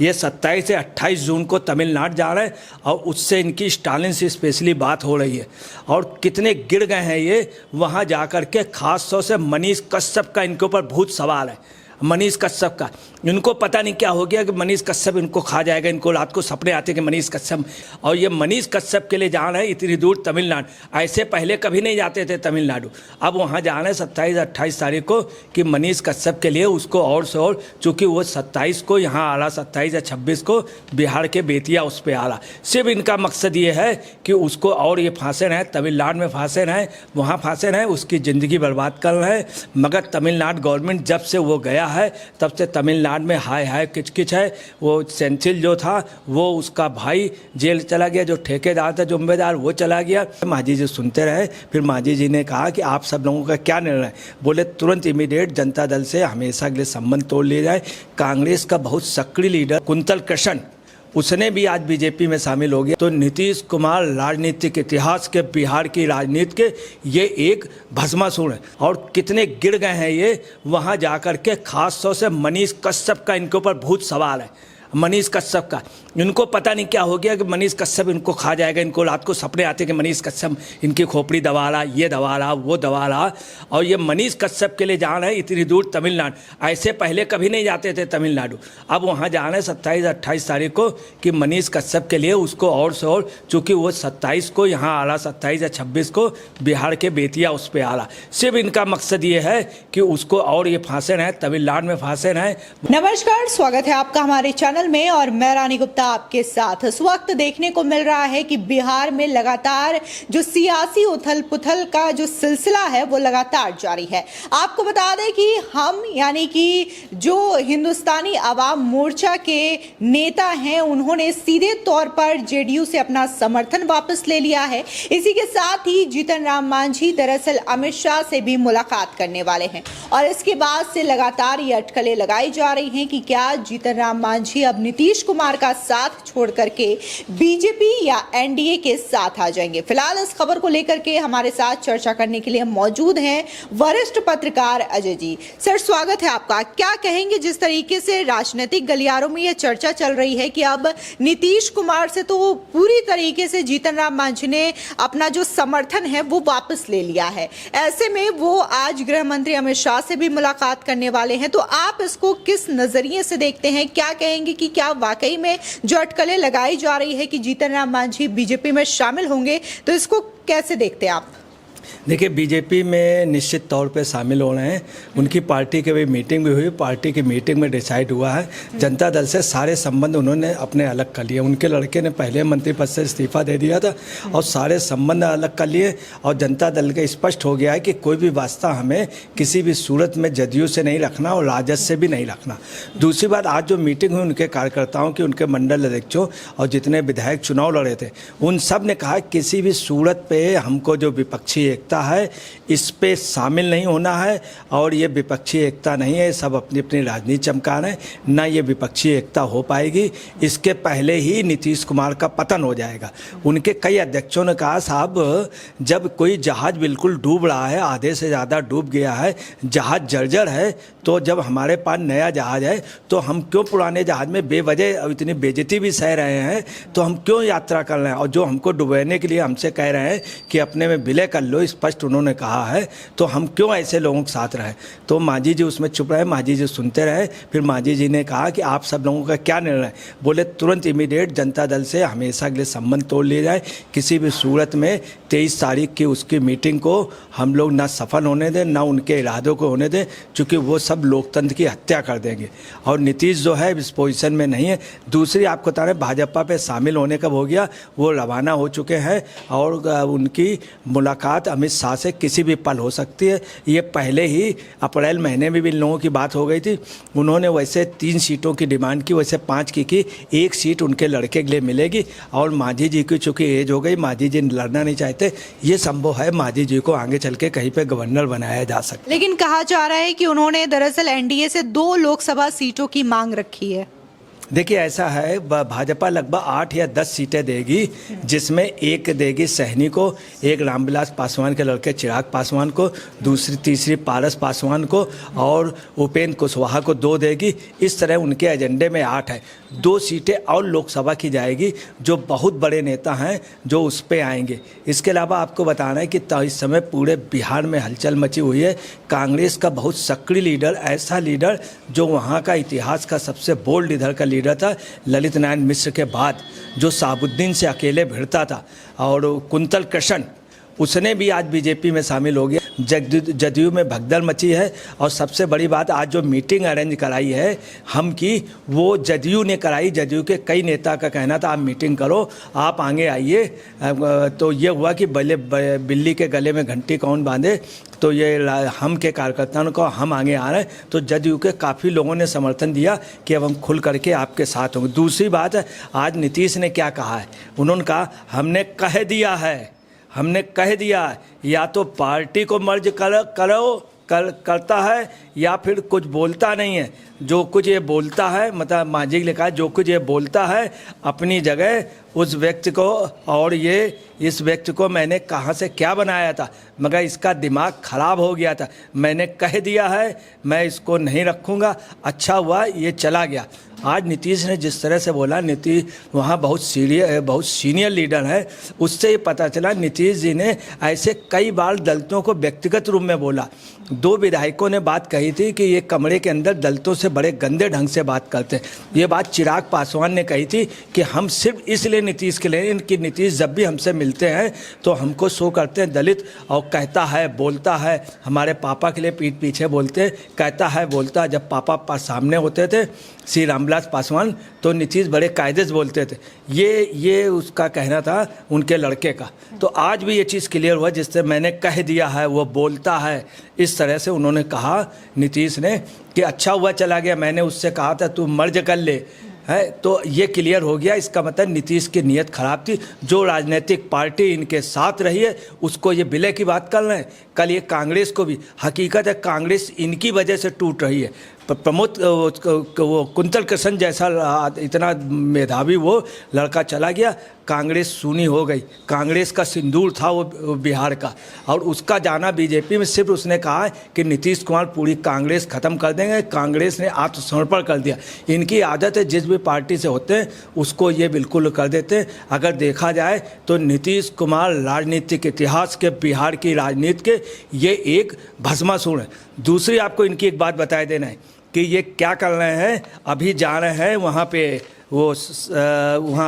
ये 27 से 28 जून को तमिलनाडु जा रहे हैं और उससे इनकी स्टालिन से स्पेशली बात हो रही है। और कितने गिर गए हैं ये वहाँ जा कर के, खास तौर से मनीष कश्यप का इनके ऊपर बहुत सवाल है। मनीष कश्यप का इनको पता नहीं क्या हो गया कि मनीष कश्यप इनको खा जाएगा। इनको रात को सपने आते कि मनीष कश्यप, और ये मनीष कश्यप के लिए जा रहे हैं इतनी दूर तमिलनाडु। ऐसे पहले कभी नहीं जाते थे तमिलनाडु, अब वहाँ जा रहे हैं 27-28 तारीख को कि मनीष कश्यप के लिए उसको और से और, चूँकि वो 27 को यहाँ आ रहा, 27 या 26 को बिहार के बेतिया उस पर आ रहा। सिर्फ इनका मकसद ये है कि उसको और ये फांसे रहें, तमिलनाडु में फांसे रहें, वहाँ फांसे रहें, उसकी ज़िंदगी बर्बाद कर रहे हैं। मगर तमिलनाडु गवर्नमेंट जब से वो गया है तब से तमिलनाडु में हाय हाय किचकिच है। वो सेंथिल जो था वो उसका भाई जेल चला गया, जो ठेकेदार था जुम्मेदार वो चला गया। मांझी जी सुनते रहे, फिर मांझी जी ने कहा कि आप सब लोगों का क्या निर्णय, बोले तुरंत इमीडिएट जनता दल से हमेशा के लिए संबंध तोड़ लिया जाए। कांग्रेस का बहुत सक्रिय लीडर कुंतल कृष्ण, उसने भी आज बीजेपी में शामिल हो गया। तो नीतीश कुमार राजनीतिक इतिहास के, बिहार की राजनीति के ये एक भस्मासुर है। और कितने गिर गए हैं ये वहाँ जा कर के, खास तौर से मनीष कश्यप का इनके ऊपर बहुत सवाल है। मनीष कश्यप का इनको पता नहीं क्या हो गया कि मनीष कश्यप इनको खा जाएगा। इनको रात को सपने आते कि मनीष कश्यप इनकी खोपड़ी दबा रहा, ये दबा रहा, वो दबा रहा। और ये मनीष कश्यप के लिए जा रहे हैं इतनी दूर तमिलनाडु। ऐसे पहले कभी नहीं जाते थे तमिलनाडु, अब वहाँ जा रहे हैं 27-28 तारीख को कि मनीष कश्यप के लिए उसको और से और, चूँकि वो 27 को यहाँ आ रहा, 27 या 26 को बिहार के बेतिया उस पर आ रहा। सिर्फ इनका मकसद ये है कि उसको और ये फांसे रहें, तमिलनाडु में फांसे रहें। नमस्कार, स्वागत है आपका हमारे चैनल में और मैं रानी गुप्ता आपके साथ। इस वक्त देखने को मिल रहा है कि बिहार में लगातार जो सियासी उथल पुथल का जो सिलसिला है वो लगातार जारी है। आपको बता दें कि हम यानी कि जो हिंदुस्तानी आवाम मोर्चा के नेता हैं उन्होंने सीधे तौर पर जेडीयू से अपना समर्थन वापस ले लिया है। इसी के साथ ही जीतन राम मांझी दरअसल अमित शाह से भी मुलाकात करने वाले हैं और इसके बाद से लगातार ये अटकलें लगाई जा रही हैं कि क्या जीतन राम मांझी अब नीतीश कुमार का साथ छोड़ करके बीजेपी या एनडीए के साथ आ जाएंगे। फिलहाल इस खबर को लेकर के हमारे साथ चर्चा करने के लिए मौजूद हैं वरिष्ठ पत्रकार अजय जी। सर, स्वागत है आपका। क्या कहेंगे, जिस तरीके से राजनीतिक गलियारों में यह चर्चा चल रही है कि अब नीतीश कुमार से तो पूरी तरीके से जीतन राम मांझी ने अपना जो समर्थन है वो वापस ले लिया है, ऐसे में वो आज गृह मंत्री अमित शाह से भी मुलाकात करने वाले हैं, तो आप इसको किस नजरिए से देखते हैं? क्या कहेंगे कि क्या वाकई में जो अटकलें लगाई जा रही है कि जीतन राम मांझी बीजेपी में शामिल होंगे, तो इसको कैसे देखते हैं आप? देखिए, बीजेपी में निश्चित तौर पे शामिल हो रहे हैं। उनकी पार्टी की भी मीटिंग भी हुई, पार्टी की मीटिंग में डिसाइड हुआ है जनता दल से सारे संबंध उन्होंने अपने अलग कर लिए। उनके लड़के ने पहले मंत्री पद से इस्तीफा दे दिया था और सारे संबंध अलग कर लिए और जनता दल के स्पष्ट हो गया है कि कोई भी वास्ता हमें किसी भी सूरत में जदयू से नहीं रखना और राजद से भी नहीं रखना। दूसरी बात, आज जो मीटिंग हुई उनके कार्यकर्ताओं की, उनके मंडल अध्यक्षों और जितने विधायक चुनाव लड़े थे, उन सब ने कहा किसी भी सूरत पर हमको जो विपक्षी एकता है इस पे शामिल नहीं होना है और ये विपक्षी एकता नहीं है, सब अपनी अपनी राजनीति चमका रहे हैं, ना ये विपक्षी एकता हो पाएगी। इसके पहले ही नीतीश कुमार का पतन हो जाएगा। उनके कई अध्यक्षों ने कहा साहब, जब कोई जहाज बिल्कुल डूब रहा है, आधे से ज़्यादा डूब गया है, जहाज जर्जर है, तो जब हमारे पास नया जहाज है तो हम क्यों पुराने जहाज में बेवजह इतनी बेइज्जती भी सह रहे हैं, तो हम क्यों यात्रा कर रहे हैं? और जो हमको डुबोने के लिए हमसे कह रहे हैं कि अपने में विलय कर लो, स्पष्ट उन्होंने कहा है, तो हम क्यों ऐसे लोगों के साथ रहे? तो मांझी जी उसमें चुप रहे, मांझी जी सुनते रहे। फिर मांझी जी ने कहा कि आप सब लोगों का क्या निर्णय, बोले तुरंत इमीडिएट जनता दल से हमेशा के लिए संबंध तोड़ लिया जाए। किसी भी सूरत में 23 तारीख की उसकी मीटिंग को हम लोग ना सफल होने दें, ना उनके इरादों को होने दें, क्योंकि वो सब लोकतंत्र की हत्या कर देंगे और नीतीश जो है इस पोजीशन में नहीं है। दूसरी आपको बता रहे, भाजपा पे शामिल होने कब हो गया, वो रवाना हो चुके हैं और उनकी मुलाकात अमित शाह से किसी भी पल हो सकती है। ये पहले ही अप्रैल महीने में भी इन लोगों की बात हो गई थी। उन्होंने वैसे 3 सीटों की डिमांड की, वैसे 5 की 1 सीट उनके लड़के के लिए मिलेगी और मांझी जी की चूँकि एज हो गई, मांझी जी लड़ना नहीं चाहते, ये संभव है मांझी जी को आगे चल के कहीं पे गवर्नर बनाया जा सकता। लेकिन कहा जा रहा है कि उन्होंने दरअसल एनडीए से 2 लोकसभा सीटों की मांग रखी है। देखिए ऐसा है, भाजपा लगभग 8 या 10 सीटें देगी, जिसमें एक देगी सहनी को, एक रामविलास पासवान के लड़के चिराग पासवान को, दूसरी तीसरी पारस पासवान को और उपेंद्र कुशवाहा को 2 देगी। इस तरह उनके एजेंडे में 8 है। 2 सीटें और लोकसभा की जाएगी, जो बहुत बड़े नेता हैं जो उस पर आएंगे। इसके अलावा आपको बताना है कि इस समय पूरे बिहार में हलचल मची हुई है। कांग्रेस का बहुत सक्रिय लीडर, ऐसा लीडर जो वहाँ का इतिहास का सबसे बोल्ड इधर का लीडर था, ललित नारायण मिश्र के बाद, जो साबुद्दीन से अकेले भिड़ता था, और कुंतल कृष्ण, उसने भी आज बीजेपी में शामिल हो गया। जदयू में भगदड़ मची है। और सबसे बड़ी बात, आज जो मीटिंग अरेंज कराई है हम की, वो जदयू ने कराई। जदयू के कई नेता का कहना था आप मीटिंग करो, आप आगे आइए। तो ये हुआ कि बिल्ली के गले में घंटी कौन बांधे, तो ये हम के कार्यकर्ताओं को हम आगे आ रहे हैं। तो जदयू के काफ़ी लोगों ने समर्थन दिया कि अब हम खुल करके आपके साथ होंगे। दूसरी बात है, आज नीतीश ने क्या कहा है, उन्होंने कहा हमने कह दिया है, हमने कह दिया या तो पार्टी को मर्ज करता है या फिर कुछ बोलता नहीं है। जो कुछ ये बोलता है, मतलब मांझी ने कहा जो कुछ ये बोलता है अपनी जगह उस व्यक्ति को, और ये इस व्यक्ति को मैंने कहाँ से क्या बनाया था, मगर इसका दिमाग खराब हो गया था। मैंने कह दिया है, मैं इसको नहीं रखूँगा। अच्छा हुआ ये चला गया। आज नीतीश ने जिस तरह से बोला, नीतीश वहाँ बहुत सीनियर लीडर है, उससे ये पता चला नीतीश जी ने ऐसे कई बार दलितों को व्यक्तिगत रूप में बोला। 2 विधायकों ने बात कही थी कि ये कमरे के अंदर दलितों से बड़े गंदे ढंग से बात करते हैं। ये बात चिराग पासवान ने कही थी कि हम सिर्फ इसलिए नीतीश के लिए, इनकी नीतीश जब भी हमसे मिलते हैं तो हमको शो करते हैं दलित, और कहता है बोलता है, हमारे पापा के लिए पीठ पीछे बोलते हैं, कहता है बोलता है। जब पापा सामने होते थे श्री रामविलास पासवान, तो नीतीश बड़े कायदे से बोलते थे। ये उसका कहना था उनके लड़के का। तो आज भी ये चीज़ क्लियर हुआ, जिससे मैंने कह दिया है वो बोलता है, इस तरह से उन्होंने कहा नीतीश ने कि अच्छा हुआ चला गया, मैंने उससे कहा था तू मर्ज कर ले, है। तो ये क्लियर हो गया। इसका मतलब नीतीश की नीयत खराब थी। जो राजनीतिक पार्टी इनके साथ रही है उसको ये विलय की बात कर रहे हैं। कल ये कांग्रेस को भी, हकीकत है कांग्रेस इनकी वजह से टूट रही है। प्रमोद वो कुंतल कृष्ण जैसा इतना मेधावी वो लड़का चला गया, कांग्रेस सूनी हो गई। कांग्रेस का सिंदूर था वो बिहार का, और उसका जाना बीजेपी में सिर्फ उसने कहा है कि नीतीश कुमार पूरी कांग्रेस ख़त्म कर देंगे। कांग्रेस ने आत्मसमर्पण कर दिया। इनकी आदत है जिस भी पार्टी से होते हैं उसको ये बिल्कुल कर देते हैं। अगर देखा जाए तो नीतीश कुमार राजनीतिक इतिहास के, बिहार की राजनीति के ये एक भस्मासुर है। दूसरी आपको इनकी एक बात बताए देना है कि ये क्या कर रहे हैं, अभी जा रहे हैं वहाँ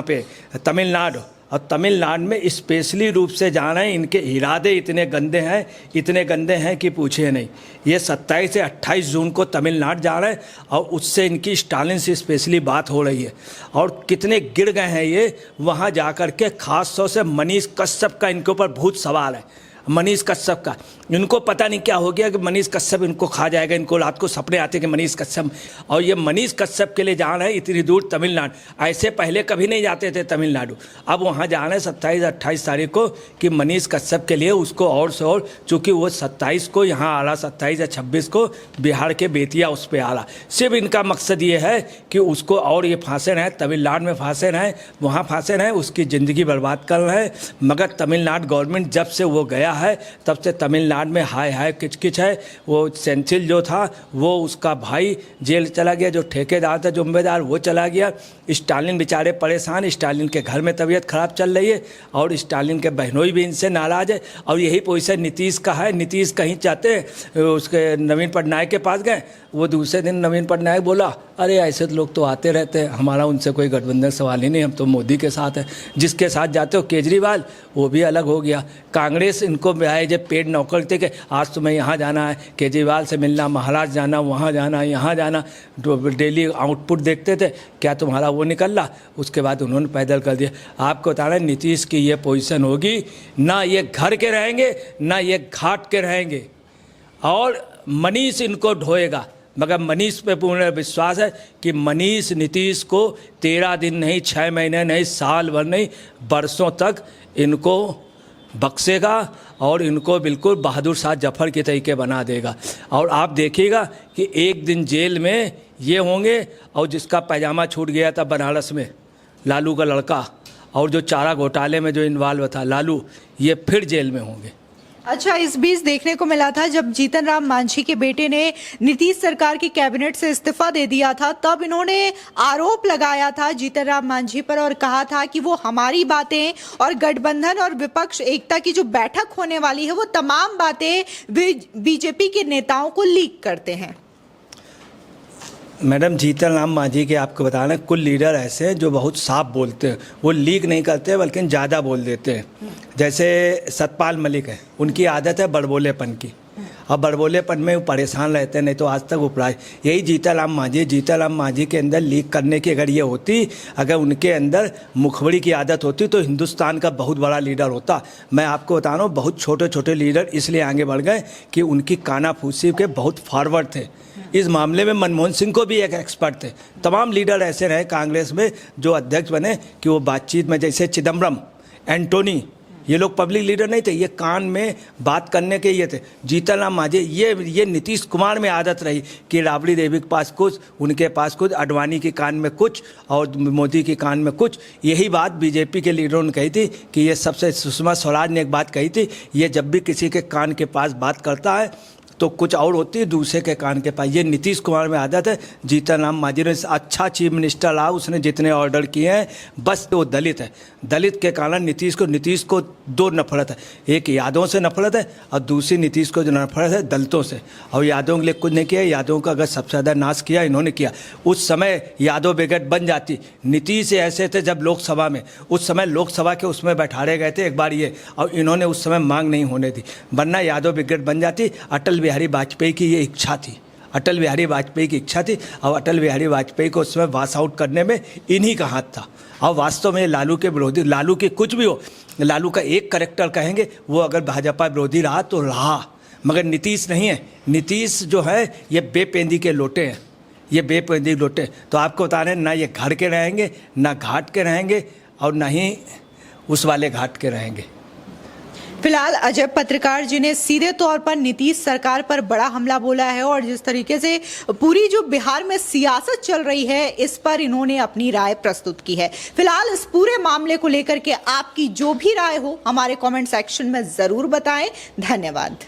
पे तमिलनाडु, और तमिलनाडु में स्पेशली रूप से जा रहे हैं। इनके इरादे इतने गंदे हैं कि पूछिए नहीं। ये 27 से 28 जून को तमिलनाडु जा रहे हैं, और उससे इनकी स्टालिन से स्पेशली बात हो रही है। और कितने गिर गए हैं ये वहाँ जा कर के। खास तौर से मनीष कश्यप का इनके ऊपर बहुत सवाल है। मनीष कश्यप का, इनको पता नहीं क्या हो गया कि मनीष कश्यप इनको खा जाएगा। इनको रात को सपने आते कि मनीष कश्यप, और ये मनीष कश्यप के लिए जा रहे हैं इतनी दूर तमिलनाडु। ऐसे पहले कभी नहीं जाते थे तमिलनाडु, अब वहाँ जा रहे हैं 27-28 तारीख को कि मनीष कश्यप के लिए उसको और से और, चूँकि वो 27 को यहाँ आ रहा, 27 या 26 को बिहार के बेतिया उस पर आ रहा। सिर्फ इनका मकसद ये है कि उसको और ये फांसे रहें, तमिलनाडु में फांसे रहें, वहाँ फांसे रहें, उसकी ज़िंदगी बर्बाद कर रहे हैं। मगर तमिलनाडु गवर्नमेंट जब से वो गया है तब से तमिलनाडु में हाय किचकिच है। वो सेंथिल जो था वो उसका भाई जेल चला गया, जो ठेकेदार था जुम्मेदार वो चला गया। स्टालिन बेचारे परेशान, स्टालिन के घर में तबीयत खराब चल रही है, और स्टालिन के बहनोई भी इनसे नाराज़ है। और यही पोजीशन नीतीश का है। नीतीश कहीं चाहते उसके नवीन पटनायक के पास गए, वो दूसरे दिन नवीन पटनायक बोला अरे ऐसे लोग तो आते रहते हैं, हमारा उनसे कोई गठबंधन सवाल ही नहीं, हम तो मोदी के साथ हैं। जिसके साथ जाते हो केजरीवाल, वो भी अलग हो गया। कांग्रेस इनको आए जब पेड नौकर थे कि आज तुम्हें यहाँ जाना है, केजरीवाल से मिलना, महाराष्ट्र जाना, वहाँ जाना, यहाँ जाना, डेली आउटपुट देखते थे, क्या तुम्हारा वो निकल रहा। उसके बाद उन्होंने पैदल कर दिया। आपको बताना नीतीश की ये पोजीशन होगी, ना ये घर के रहेंगे ना ये घाट के रहेंगे, और मनीष इनको ढोएगा। मगर मनीष पे पूर्ण विश्वास है कि मनीष नीतीश को 13 दिन नहीं, 6 महीने नहीं, साल भर नहीं, बरसों तक इनको बख्शेगा, और इनको बिल्कुल बहादुर शाह जफर के तरीके बना देगा। और आप देखिएगा कि एक दिन जेल में ये होंगे, और जिसका पैजामा छूट गया था बनारस में, लालू का लड़का, और जो चारा घोटाले में जो इन्वॉल्व था लालू, ये फिर जेल में होंगे। अच्छा, इस बीच देखने को मिला था जब जीतन राम मांझी के बेटे ने नीतीश सरकार की कैबिनेट से इस्तीफा दे दिया था, तब इन्होंने आरोप लगाया था जीतन राम मांझी पर और कहा था कि वो हमारी बातें और गठबंधन और विपक्ष एकता की जो बैठक होने वाली है वो तमाम बातें बीजेपी के नेताओं को लीक करते हैं। मैडम, जीतन राम मांझी के आपको बताना, कुल लीडर ऐसे हैं जो बहुत साफ बोलते हैं, वो लीक नहीं करते बल्कि ज़्यादा बोल देते हैं। जैसे सतपाल मलिक है, उनकी आदत है बड़बोलेपन की, और बड़बोलेपन में वो परेशान रहते हैं, नहीं तो आज तक वो प्राय यही जीतन राम मांझी के अंदर लीक करने की अगर ये होती, अगर उनके अंदर मुखबरी की आदत होती तो हिंदुस्तान का बहुत बड़ा लीडर होता। मैं आपको बता रहा हूँ, बहुत छोटे छोटे लीडर इसलिए आगे बढ़ गए कि उनकी कानाफूसी के बहुत फॉरवर्ड थे। इस मामले में मनमोहन सिंह को भी एक एक्सपर्ट थे। तमाम लीडर ऐसे रहे कांग्रेस में जो अध्यक्ष बने कि वो बातचीत में, जैसे चिदम्बरम, एंटोनी, ये लोग पब्लिक लीडर नहीं थे, ये कान में बात करने के ये थे। जीतन राम मांझी, ये नीतीश कुमार में आदत रही कि राबड़ी देवी के पास कुछ, उनके पास कुछ, अडवाणी के कान में कुछ और मोदी के कान में कुछ। यही बात बीजेपी के लीडरों ने कही थी कि ये सबसे, सुषमा स्वराज ने एक बात कही थी, ये जब भी किसी के कान के पास बात करता है तो कुछ और होती है दूसरे के कान के पास। ये नीतीश कुमार में आदत है। जीतन राम मांझी ने अच्छा चीफ मिनिस्टर रहा, उसने जितने ऑर्डर किए हैं, बस वो दलित है, दलित के कारण नीतीश को दो नफरत है, एक यादवों से नफरत है और दूसरी नीतीश को जो नफरत है दलितों से। और यादवों के लिए कुछ नहीं किया, यादवों का अगर सबसे ज़्यादा नाश किया इन्होंने किया। उस समय यादव ब्रिगेड बन जाती, नीतीश ऐसे थे जब लोकसभा में, उस समय लोकसभा के उसमें बैठाए गए थे एक बार ये, और इन्होंने उस समय मांग नहीं होने दी, वरना यादव ब्रिगेड बन जाती। अटल बिहारी वाजपेयी की ये इच्छा थी, अटल बिहारी वाजपेयी की इच्छा थी, और अटल बिहारी वाजपेयी को उसमें वास आउट करने में इन्हीं का हाथ था। और वास्तव में लालू के विरोधी, लालू के कुछ भी हो, लालू का एक कैरेक्टर कहेंगे, वो अगर भाजपा विरोधी रहा तो रहा, मगर नीतीश नहीं है। नीतीश जो है ये बेपेंदी के लोटे हैं, ये बेपेंदी लोटे। तो आपको बता रहे हैं, ना ये घर के रहेंगे, ना घाट के रहेंगे, और ना ही उस वाले घाट के रहेंगे। फिलहाल अजय पत्रकार जी ने सीधे तौर पर नीतीश सरकार पर बड़ा हमला बोला है और जिस तरीके से पूरी जो बिहार में सियासत चल रही है इस पर इन्होंने अपनी राय प्रस्तुत की है। फिलहाल इस पूरे मामले को लेकर के आपकी जो भी राय हो हमारे कमेंट सेक्शन में जरूर बताएं। धन्यवाद।